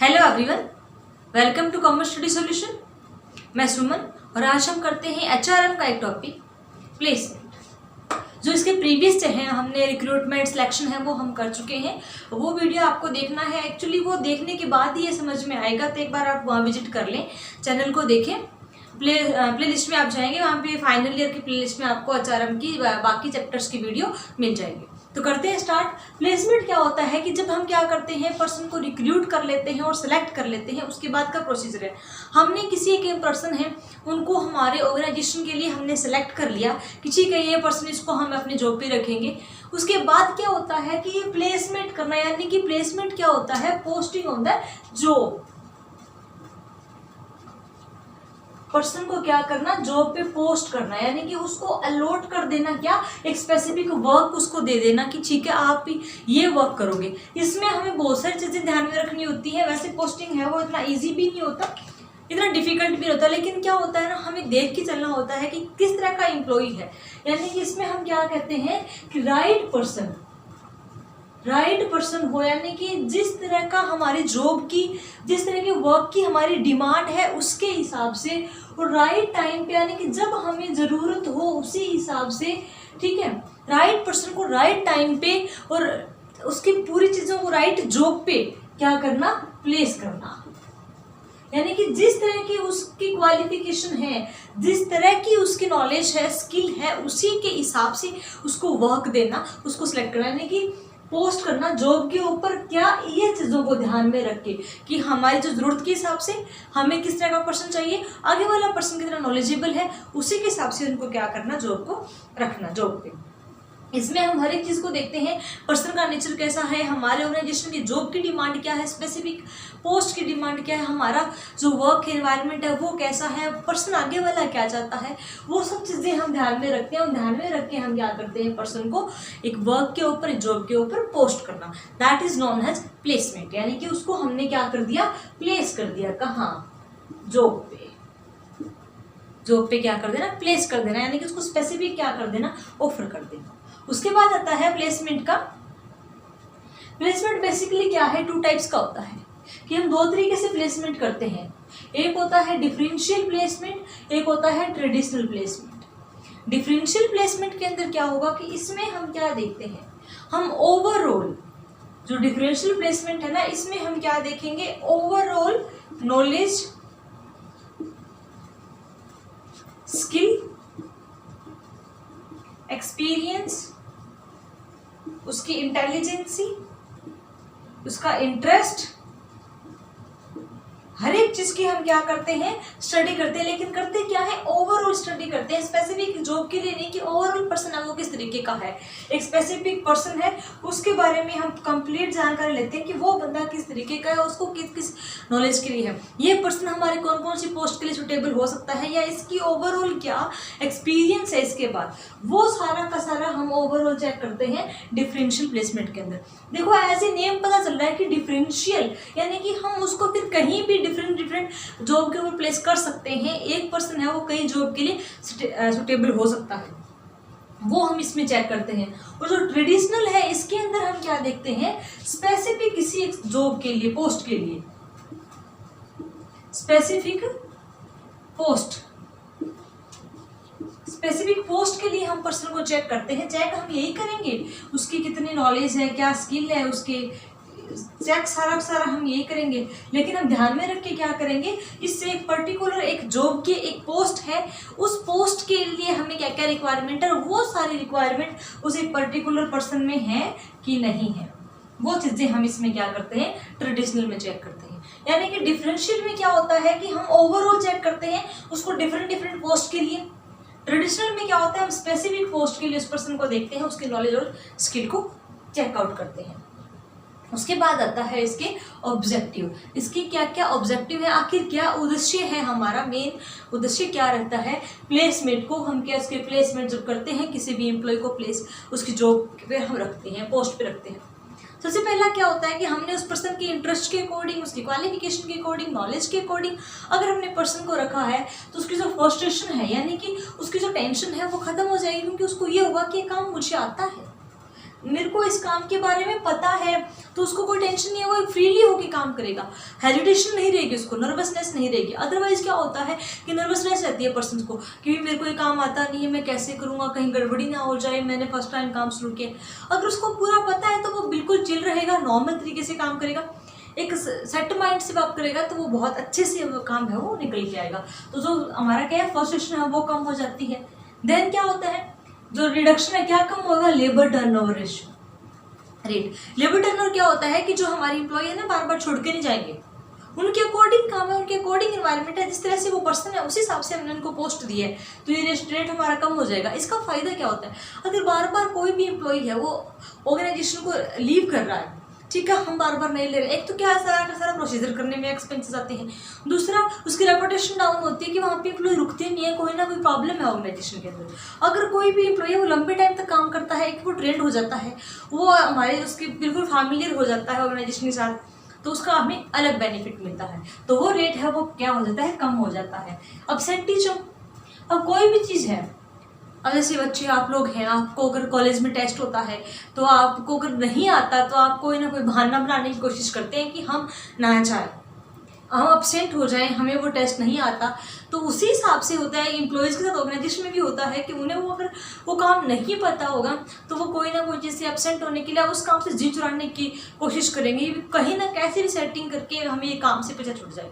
Hello everyone, welcome to commerce study solution. मैं सुमन और आज हम करते हैं एचआरएम का एक टॉपिक प्लेसमेंट। जो इसके प्रीवियस हैं हमने रिक्रूटमेंट सिलेक्शन है वो हम कर चुके हैं। वो वीडियो आपको देखना है, एक्चुअली वो देखने के बाद ही ये समझ में आएगा, तो एक बार आप वहाँ विजिट कर लें, चैनल को देखें। प्ले लिस्ट में आप जाएंगे, वहाँ पे फाइनल ईयर की प्ले लिस्ट में आपको एचआरएम की बाकी चैप्टर्स की वीडियो मिल जाएगी। तो करते हैं स्टार्ट। प्लेसमेंट क्या होता है कि जब हम क्या करते हैं, पर्सन को रिक्रूट कर लेते हैं और सिलेक्ट कर लेते हैं, उसके बाद का प्रोसीजर है हमने किसी एक पर्सन है उनको हमारे ऑर्गेनाइजेशन के लिए हमने सेलेक्ट कर लिया कि ठीक है ये पर्सन, इसको हम अपनी जॉब पे रखेंगे। उसके बाद क्या होता है कि ये प्लेसमेंट करना, यानी कि प्लेसमेंट क्या होता है, posting on the job. Person को क्या करना, जॉब पे पोस्ट करना, यानी कि उसको अलॉट कर देना, क्या एक स्पेसिफिक वर्क उसको दे देना कि ठीक है आप ये वर्क करोगे। इसमें हमें बहुत सारी चीज़ें ध्यान में रखनी होती है। वैसे पोस्टिंग है वो इतना इजी भी नहीं होता, इतना डिफिकल्ट भी होता है, लेकिन क्या होता है ना, हमें देख के चलना होता है कि किस तरह का एम्प्लॉय है। यानी कि इसमें हम क्या कहते हैं कि राइट पर्सन हो, यानी कि जिस तरह का हमारी जॉब की, जिस तरह के वर्क की हमारी डिमांड है उसके हिसाब से, और राइट टाइम पे, यानी कि जब हमें ज़रूरत हो उसी हिसाब से, ठीक है। राइट पर्सन को राइट टाइम पे और उसकी पूरी चीज़ों को राइट जॉब पे क्या करना, प्लेस करना। यानी कि जिस तरह की उसकी क्वालिफिकेशन है, जिस तरह की उसकी नॉलेज है, स्किल है, उसी के हिसाब से उसको वर्क देना, उसको सिलेक्ट करना, यानी कि पोस्ट करना जॉब के ऊपर। क्या ये चीज़ों को ध्यान में रख के कि हमारी जो ज़रूरत के हिसाब से हमें किस तरह का पर्सन चाहिए, आगे वाला पर्सन कितना नॉलेजेबल है, उसी के हिसाब से उनको क्या करना, जॉब को रखना जॉब पे। इसमें हम हर एक चीज़ को देखते हैं, पर्सन का नेचर कैसा है, हमारे ऑर्गेनाइजेशन की जॉब की डिमांड क्या है, स्पेसिफिक पोस्ट की डिमांड क्या है, हमारा जो वर्क एनवायरनमेंट है वो कैसा है, पर्सन आगे वाला क्या चाहता है, वो सब चीज़ें हम ध्यान में रखते हैं। और ध्यान में रख के हम क्या करते हैं, पर्सन को एक वर्क के ऊपर, जॉब के ऊपर पोस्ट करना, that is known as placement. यानी कि उसको हमने क्या कर दिया, प्लेस कर दिया। कहाँ, जॉब पे। जॉब पे क्या कर देना, प्लेस कर देना, यानी कि उसको स्पेसिफिक क्या कर देना, ऑफर कर देना। उसके बाद आता है प्लेसमेंट का। प्लेसमेंट बेसिकली क्या है, टू टाइप्स का होता है कि हम दो तरीके से प्लेसमेंट करते हैं। एक होता है डिफरेंशियल प्लेसमेंट, एक होता है ट्रेडिशनल प्लेसमेंट। डिफरेंशियल प्लेसमेंट के अंदर क्या होगा कि इसमें हम क्या देखते हैं, हम ओवरऑल, जो डिफरेंशियल प्लेसमेंट है ना, इसमें हम क्या देखेंगे, ओवरऑल नॉलेज, स्किल, एक्सपीरियंस, उसकी इंटेलिजेंसी, उसका इंटरेस्ट, हर एक चीज की हम क्या करते हैं, स्टडी करते हैं। लेकिन करते क्या है, ओवरऑल स्टडी करते हैं, स्पेसिफिक जॉब के लिए नहीं, कि ओवरऑल पर्सन है वो किस तरीके का है, एक स्पेसिफिक पर्सन है उसके बारे में हम कंप्लीट जानकारी लेते हैं कि वो बंदा किस तरीके का है, उसको किस किस नॉलेज के लिए है, ये पर्सन हमारे कौन कौन सी पोस्ट के लिए सुटेबल हो सकता है, या इसकी ओवरऑल क्या एक्सपीरियंस है। इसके बाद वो सारा का सारा हम ओवरऑल चेक करते हैं डिफरेंशियल प्लेसमेंट के अंदर। देखो ऐसे नेम पता चल रहा है कि डिफरेंशियल, यानी कि हम उसको फिर कहीं भी डिफरेंट जॉब के ऊपर प्लेस कर सकते हैं। एक पर्सन है वो कई जॉब के लिए सुटेबल हो सकता है, वो हम इसमें चेक करते हैं। और जो ट्रेडिशनल है इसके अंदर हम क्या देखते हैं, स्पेसिफिक किसी एक जॉब के लिए, पोस्ट के लिए, स्पेसिफिक पोस्ट के लिए हम पर्सन को चेक करते हैं। चेक हम यही करेंगे, उसकी कितनी नॉलेज है, क्या स्किल है, उसके चेक सारा सारा हम यही करेंगे। लेकिन हम ध्यान में रख के क्या करेंगे, इससे एक पर्टिकुलर एक जॉब की एक पोस्ट है, उस पोस्ट के लिए हमें क्या क्या रिक्वायरमेंट है, वो सारी रिक्वायरमेंट उस एक पर्टिकुलर पर्सन में है कि नहीं है, वो चीज़ें हम इसमें क्या करते हैं, ट्रेडिशनल में चेक करते हैं। यानी कि डिफरेंशियल में क्या होता है कि हम ओवरऑल चेक करते हैं उसको डिफरेंट पोस्ट के लिए। ट्रेडिशनल में क्या होता है, हम स्पेसिफिक पोस्ट के लिए उस पर्सन को देखते हैं, उसकी नॉलेज और स्किल को चेकआउट करते हैं। उसके बाद आता है इसके ऑब्जेक्टिव। इसके क्या क्या ऑब्जेक्टिव है, आखिर क्या उद्देश्य है, हमारा मेन उद्देश्य क्या रहता है प्लेसमेंट को, हम क्या उसके प्लेसमेंट जब करते हैं, किसी भी एम्प्लॉय को प्लेस उसकी जॉब पे हम रखते हैं, पोस्ट पे रखते हैं। सबसे पहला क्या होता है कि हमने उस पर्सन के इंटरेस्ट के अकॉर्डिंग, उसकी क्वालिफिकेशन के अकॉर्डिंग, नॉलेज के अकॉर्डिंग अगर हमने पर्सन को रखा है तो उसकी जो फ्रस्ट्रेशन है, यानी कि उसकी जो टेंशन है वो खत्म हो जाएगी, क्योंकि उसको ये होगा कि ये काम मुझे आता है। मेरे को इस काम के बारे में पता है, तो उसको कोई टेंशन नहीं है, वो फ्रीली होके काम करेगा, हेजिटेशन नहीं रहेगी उसको, नर्वसनेस नहीं रहेगी। अदरवाइज क्या होता है कि नर्वसनेस रहती है पर्सन को कि मेरे को ये काम आता नहीं है, मैं कैसे करूँगा, कहीं गड़बड़ी ना हो जाए, मैंने फर्स्ट टाइम काम शुरू किया। अगर उसको पूरा पता है तो वो बिल्कुल चिल रहेगा, नॉर्मल तरीके से काम करेगा, एक सेट माइंड से वर्क करेगा, तो वो बहुत अच्छे से वो काम है वो निकल के आएगा। तो जो हमारा क्या है फ्रस्ट्रेशन है वो कम हो जाती है। देन क्या होता है, जो रिडक्शन है, क्या कम होगा, labour turnover rate. Labour turnover क्या होता है कि जो हमारी एम्प्लॉय है ना बार बार छोड़ के नहीं जाएंगे, उनके अकॉर्डिंग काम है, उनके अकॉर्डिंग इन्वायरमेंट है, जिस तरह से वो पर्सन है उस हिसाब से हमने उनको पोस्ट दी है, तो ये रेट हमारा कम हो जाएगा। इसका फायदा क्या होता है, अगर बार बार कोई भी एम्प्लॉय है वो ऑर्गेनाइजेशन को लीव कर रहा है, ठीक है, हम बार बार नहीं ले रहे, एक तो क्या सारा का सारा प्रोसीजर करने में एक्सपेंसेस आते हैं, दूसरा उसकी रेपुटेशन डाउन होती है कि वहाँ पे एम्प्लॉय रुकते नहीं है, कोई ना कोई प्रॉब्लम है ऑर्गेनाइजेशन के अंदर। अगर कोई भी एम्प्लॉय वो लंबे टाइम तक काम करता है, एक वो ट्रेंड हो जाता है, वो हमारे उसके बिल्कुल फैमिलियर हो जाता है ऑर्गेनाइजेशन के साथ, तो उसका हमें अलग बेनिफिट मिलता है, तो वो रेट है वो क्या हो जाता है, कम हो जाता है। अब्सेंटीजम, अब कोई भी चीज़ है, अब जैसे बच्चे आप लोग हैं, आपको अगर कॉलेज में टेस्ट होता है तो आपको अगर नहीं आता तो आप कोई ना कोई बहाना बनाने की कोशिश करते हैं कि हम ना जाए, हम अपसेंट हो जाएं, हमें वो टेस्ट नहीं आता। तो उसी हिसाब से होता है एम्प्लॉयज़ के साथ, ऑर्गेनाइजेशन में भी होता है कि उन्हें वो अगर वो काम नहीं पता होगा तो वो कोई ना कोई चीज़ से अपसेंट होने के लिए उस काम से जी चुराने की कोशिश करेंगे, कहीं ना कैसे भी सेटिंग करके हमें ये काम से पीछे छूट जाए।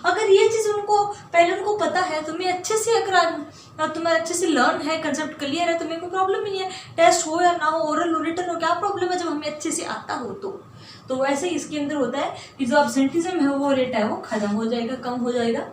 अगर ये चीज़ उनको पहले उनको पता है, तुम्हें अच्छे से अगर तुम्हें अच्छे से लर्न है, कंसेप्ट क्लियर है, तुम्हें कोई प्रॉब्लम ही नहीं है, टेस्ट हो या ना हो, ओरल हो रिटर्न हो, क्या प्रॉब्लम है जब हमें अच्छे से आता हो तो वैसे ही इसके अंदर होता है कि जो एब्सेंटिज्म है वो रेट है वो खत्म हो जाएगा, कम हो जाएगा।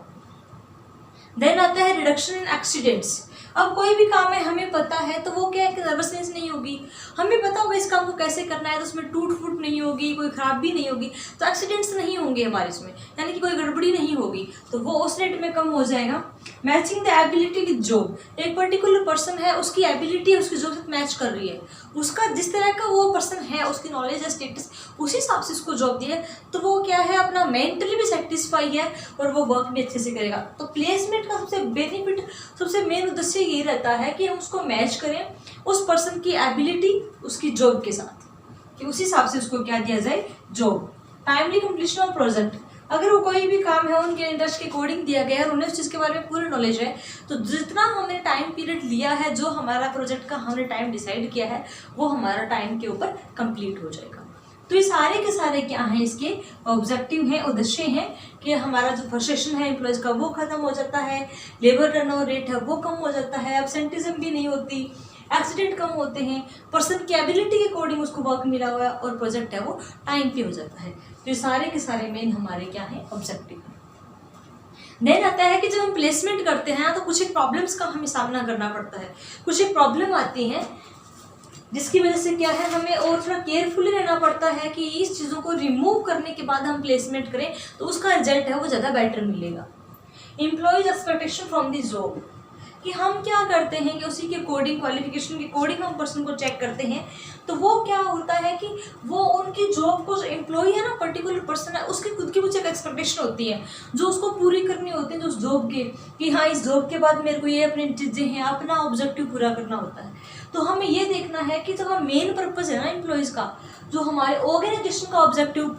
देन आता है रिडक्शन इन एक्सीडेंट्स। अब कोई भी काम है हमें पता है तो वो क्या है कि नर्वसनेस नहीं होगी, हमें पता होगा इस काम को कैसे करना है, तो उसमें टूट फूट नहीं होगी, कोई खराबी नहीं होगी, तो एक्सीडेंट्स नहीं होंगे हमारे इसमें, यानी कि कोई गड़बड़ी नहीं होगी, तो वो उस रेट में कम हो जाएगा। Matching the ability with job, एक पर्टिकुलर पर्सन है, उसकी एबिलिटी उसकी जॉब से मैच कर रही है, उसका जिस तरह का वो पर्सन है, उसकी नॉलेज है, स्टेटस, उसी हिसाब से उसको जॉब दी है, तो वो क्या है अपना मेंटली भी सेटिस्फाई है और वो वर्क भी अच्छे से करेगा। तो प्लेसमेंट का सबसे बेनिफिट, सबसे मेन उद्देश्य ये रहता है कि हम उसको मैच करें उस पर्सन की एबिलिटी उसकी जॉब के साथ, कि उस हिसाब से उसको क्या दिया जाए, job. Timely completion of project, अगर वो कोई भी काम है उनके इंटरेस्ट के अकॉर्डिंग दिया गया है और उन्हें उस चीज़ के बारे में पूरी नॉलेज है, तो जितना हमने टाइम पीरियड लिया है, जो हमारा प्रोजेक्ट का हमने टाइम डिसाइड किया है, वो हमारा टाइम के ऊपर कंप्लीट हो जाएगा। तो ये सारे के सारे क्या हैं, इसके ऑब्जेक्टिव हैं, उद्देश्य हैं कि हमारा जो फ्रस्ट्रेशन है एम्प्लॉयज़ का वो खत्म हो जाता है, लेबर टर्नओवर रेट है वो कम हो जाता है, एब्सेंटिज्म भी नहीं होती, एक्सीडेंट कम होते हैं, पर्सन की एबिलिटी के अकॉर्डिंग उसको वर्क मिला हुआ है और प्रोजेक्ट है वो टाइम पे हो जाता है। तो ये सारे के सारे मेन हमारे क्या है, ऑब्जेक्टिव है। देन आता है कि जब हम प्लेसमेंट करते हैं तो कुछ एक प्रॉब्लम्स का हमें सामना करना पड़ता है, कुछ एक प्रॉब्लम आती है जिसकी वजह से क्या है, हमें और थोड़ा केयरफुली रहना पड़ता है कि इस चीज़ों को रिमूव करने के बाद हम प्लेसमेंट करें तो उसका रिजल्ट है वो ज़्यादा बेटर मिलेगा। Employees expectation from the job, कि हम क्या करते हैं कि उसी के अकॉर्डिंग, क्वालिफिकेशन के अकॉर्डिंग हम पर्सन को चेक करते हैं, तो वो क्या होता है कि वो उनकी जॉब को, जो एम्प्लॉय है ना, पर्टिकुलर पर्सन है, उसकी खुद की कुछ एक एक्सपेक्टेशन होती है जो उसको पूरी करनी होती है, जो उस जॉब के, कि हाँ इस जॉब के बाद मेरे को ये अपनी चीज़ें हैं, अपना ऑब्जेक्टिव पूरा करना होता है। तो हमें ये देखना है कि जो मेन पर्पज़ है ना एम्प्लॉयज़ का, जो हमारे ऑर्गेनाइजेशन का ऑब्जेक्टिव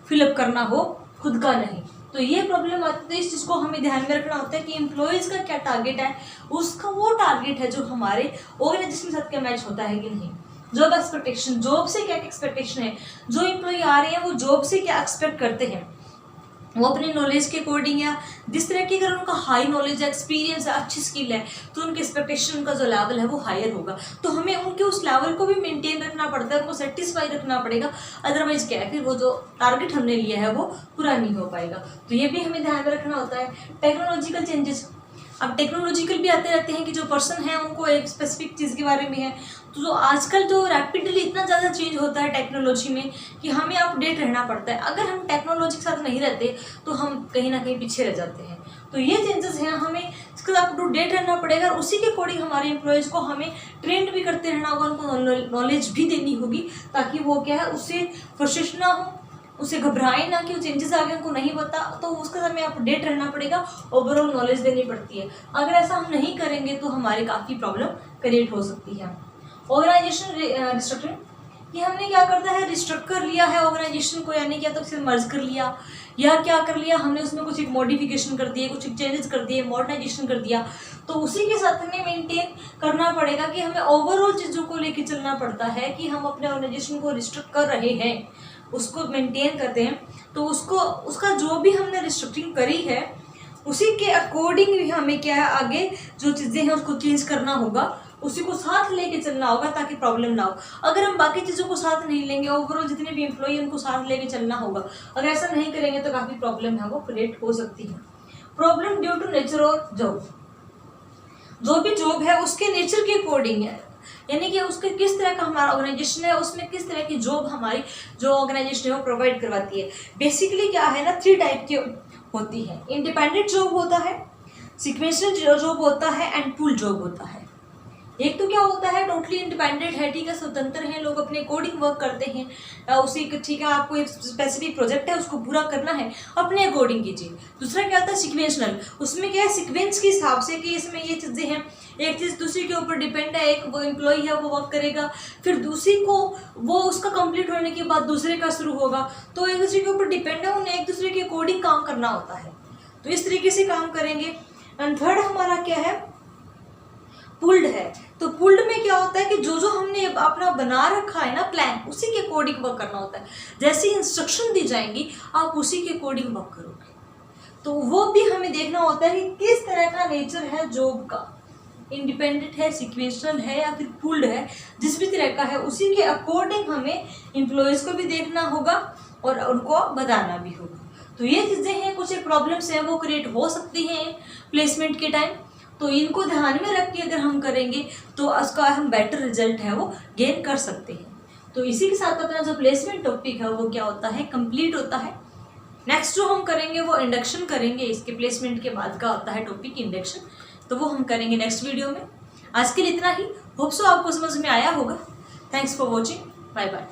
फिलअप करना हो, खुद का नहीं। तो ये प्रॉब्लम आती है, इस चीज़ को हमें ध्यान में रखना होता है कि एम्प्लॉयज़ का क्या टारगेट है, उसका वो टारगेट है जो हमारे ऑर्गेनाइजेशन के साथ क्या मैच होता है कि नहीं। जॉब एक्सपेक्टेशन, जॉब से क्या एक्सपेक्टेशन है, जो एम्प्लॉय आ रहे हैं वो जॉब से क्या एक्सपेक्ट करते हैं, वो अपनी नॉलेज के अकॉर्डिंग या जिस तरह की, अगर उनका हाई नॉलेज है, एक्सपीरियंस है, अच्छी स्किल है, तो उनके एक्सपेक्टेशन का जो लेवल है वो हायर होगा। तो हमें उनके उस लेवल को भी मेंटेन रखना पड़ता है, उनको सेटिस्फाई रखना पड़ेगा, अदरवाइज क्या है, फिर वो जो टारगेट हमने लिया है वो पूरा नहीं हो पाएगा। तो ये भी हमें ध्यान में रखना होता है। टेक्नोलॉजिकल चेंजेस, अब टेक्नोलॉजिकल भी आते रहते हैं कि जो पर्सन है उनको एक स्पेसिफिक चीज़ के बारे में है, तो जो आजकल जो रैपिडली इतना ज़्यादा चेंज होता है टेक्नोलॉजी में कि हमें अपडेट रहना पड़ता है। अगर हम टेक्नोलॉजी के साथ नहीं रहते तो हम कहीं ना कहीं पीछे रह जाते हैं। तो ये चेंजेस हैं, हमें इसके साथ अप टू डेट रहना पड़ेगा और उसी के अकॉर्डिंग हमारे एम्प्लॉयज़ को हमें ट्रेंड भी करते रहना होगा, उनको नॉलेज भी देनी होगी, ताकि वो क्या है, उससे फ्रस्ट्रेशन ना हो, उसे घबराए ना कि वो चेंजेस आ गए, उनको नहीं पता, तो उसका हमें अपडेट रहना पड़ेगा, ओवरऑल नॉलेज देनी पड़ती है। अगर ऐसा हम नहीं करेंगे तो हमारे काफ़ी प्रॉब्लम क्रिएट हो सकती है। ऑर्गेनाइजेशन रिस्ट्रक्चरिंग, कि हमने क्या करता है, रिस्ट्रक्ट कर लिया है ऑर्गेनाइजेशन को, यानी क्या तो उसे मर्ज कर लिया, या क्या कर लिया हमने उसमें कुछ एक मॉडिफिकेशन कर दिए, कुछ एक चेंजेस कर दिए, मॉडर्नाइजेशन कर दिया। तो उसी के साथ हमें मेंटेन करना पड़ेगा कि हमें ओवरऑल चीज़ों को लेके चलना पड़ता है कि हम अपने ऑर्गेनाइजेशन को रिस्ट्रिक्ट कर रहे हैं, उसको मेंटेन करते हैं, तो उसको उसका जो भी हमने रिस्ट्रिक्टिंग करी है उसी के अकॉर्डिंग भी हमें क्या है आगे जो चीज़ें हैं उसको चेंज करना होगा, उसी को साथ लेके चलना होगा ताकि प्रॉब्लम ना हो। अगर हम बाकी चीज़ों को साथ नहीं लेंगे, ओवरऑल जितने भी एम्प्लॉई हैं उनको साथ लेके चलना होगा, अगर ऐसा नहीं करेंगे तो काफ़ी प्रॉब्लम है वो क्रिएट हो सकती है। प्रॉब्लम ड्यू टू नेचर और जॉब, जो भी जॉब है उसके नेचर के अकॉर्डिंग है, यानी कि उसके किस तरह का हमारा ऑर्गेनाइजेशन है, उसमें किस तरह की जॉब हमारी जो ऑर्गेनाइजेशन है वो प्रोवाइड करवाती है। बेसिकली क्या है ना, 3 टाइप की होती है। इंडिपेंडेंट जॉब होता है, सीक्वेंशियल जॉब होता है एंड पूल जॉब होता है। एक तो क्या होता है, टोटली इंडिपेंडेंट है, ठीक है, स्वतंत्र हैं, लोग अपने अकॉर्डिंग वर्क करते हैं, उसी ठीक है, आपको एक स्पेसिफिक प्रोजेक्ट है उसको पूरा करना है, अपने अकॉर्डिंग कीजिए। दूसरा क्या होता है, सिक्वेंशनल, उसमें क्या है सीक्वेंस के हिसाब से कि इसमें ये चीज़ें हैं, एक चीज़ दूसरी के ऊपर डिपेंड है, एक वो एम्प्लॉई है वो वर्क करेगा, फिर दूसरी को वो उसका कंप्लीट होने के बाद दूसरे का शुरू होगा, तो एक दूसरे के ऊपर डिपेंड है, उन्हें एक दूसरे के अकॉर्डिंग काम करना होता है, तो इस तरीके से काम करेंगे। एंड थर्ड हमारा क्या है, पुल्ड है। तो पुल्ड में क्या होता है कि जो जो हमने अपना बना रखा है ना प्लान, उसी के अकॉर्डिंग वर्क करना होता है, जैसी इंस्ट्रक्शन दी जाएंगी आप उसी के अकॉर्डिंग वर्क करोगे। तो वो भी हमें देखना होता है कि किस तरह का नेचर है जॉब का, इंडिपेंडेंट है, सिक्वेंशनल है या फिर पुल्ड है, जिस भी तरह का है उसी के अकॉर्डिंग हमें एम्प्लॉयज़ को भी देखना होगा और उनको बताना भी होगा। तो ये चीज़ें हैं, कुछ एक प्रॉब्लम्स हैं वो क्रिएट हो सकती हैं प्लेसमेंट के टाइम, तो इनको ध्यान में रख के अगर हम करेंगे तो उसका हम बेटर रिजल्ट है वो गेन कर सकते हैं। तो इसी के साथ अपना जो प्लेसमेंट टॉपिक है वो क्या होता है, कंप्लीट होता है। नेक्स्ट जो हम करेंगे वो इंडक्शन करेंगे, इसके प्लेसमेंट के बाद का होता है टॉपिक इंडक्शन, तो वो हम करेंगे नेक्स्ट वीडियो में। आज के लिए इतना ही, होप सो आपको समझ में आया होगा। Thanks for watching, bye bye.